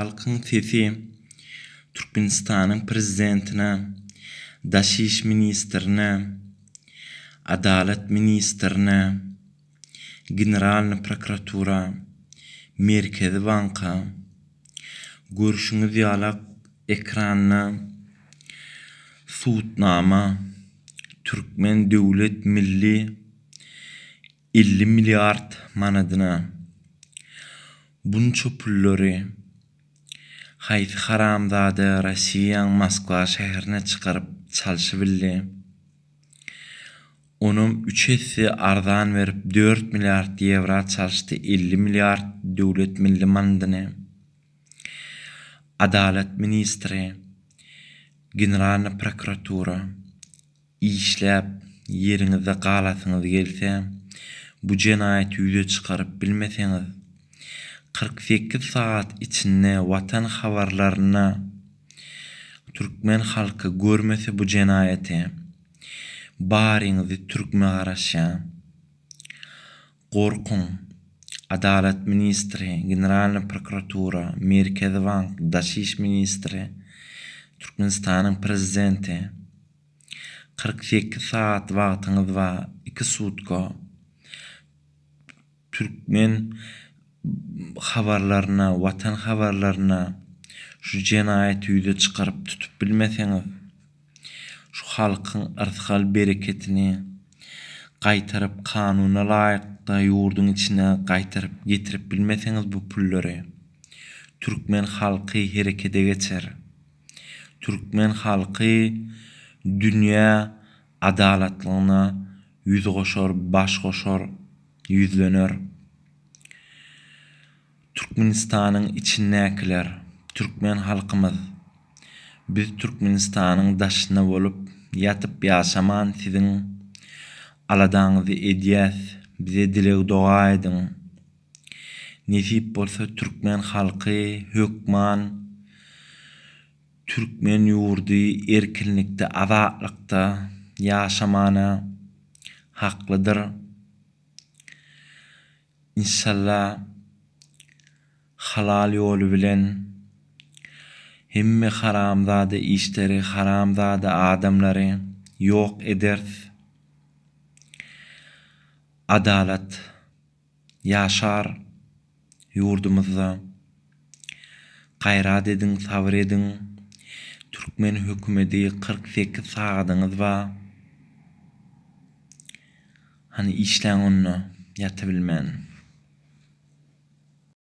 Halkın sesi Türkmenistan'ın prezidentine, Daşiş ministrine, Adalet ministrine, Generalny prokuratura, Merkezi Banka, görüşüňiz ýalak ekranına Suutnama, Türkmen Döwlet Milli 50 milyard manadyna bunça pulları haýsy haramzada Rossiýanyň Moskwa şäherine çykaryp çalşybildi. Onun 3 hisse arzan verip 4 milyard euro çalıştı 50 milyard döwlet milli manadyny. Adalet ministri, Generalny prokuratura işläp ýeriňizde galasyňyz gelse, bu jenaýaty ýüze çykaryp bilmeseňiz 48 saat içinde watan habarlaryna Türkmen halky görmese bu jenaýaty baryňyzy türkme garaşa. Gorkun. Adalet ministri, Generalny prokuratura, Merkezi Bank, Daşiş ministri, Türkmenistanyň prezidenti 48 saat wagtyňyz bar, 2 sutka Türkmen habarlaryna, watan habarlaryna şu jenaýaty ýüze çykaryp tutup bilmeseňiz, şu halkyň ırzgal bereketini gaýtaryp kanuna laýykda ýurduň içine gaýtaryp getirip bilmeseňiz bu pullary Türkmen halky herekete geçer. Türkmen halky dünýä adalatlygyna ýüz goşar, baş goşar, ýüzlener. Türkmenistanyň içindekiler, Türkmen halkymyz, biz Türkmenistanyň daşyna bolup ýatyp ýaşaman siziň aladaňyzy edýäs, bize dilek doga edin. Nesip bolsa Türkmen halky hökman, Türkmen ýurdy erkinlikde, azatlykda ýaşamana haklydyr. İnşallah halal ýolu bilen hemme haramzada işleri, haramzada adamlary ýok eder. Adalet ýaşar ýurdumyzda. Gaýrat edin, sabr edin. Türkmen hökümeti 48 saatyňyz bar. Hani işleň onu ýaty bilmän.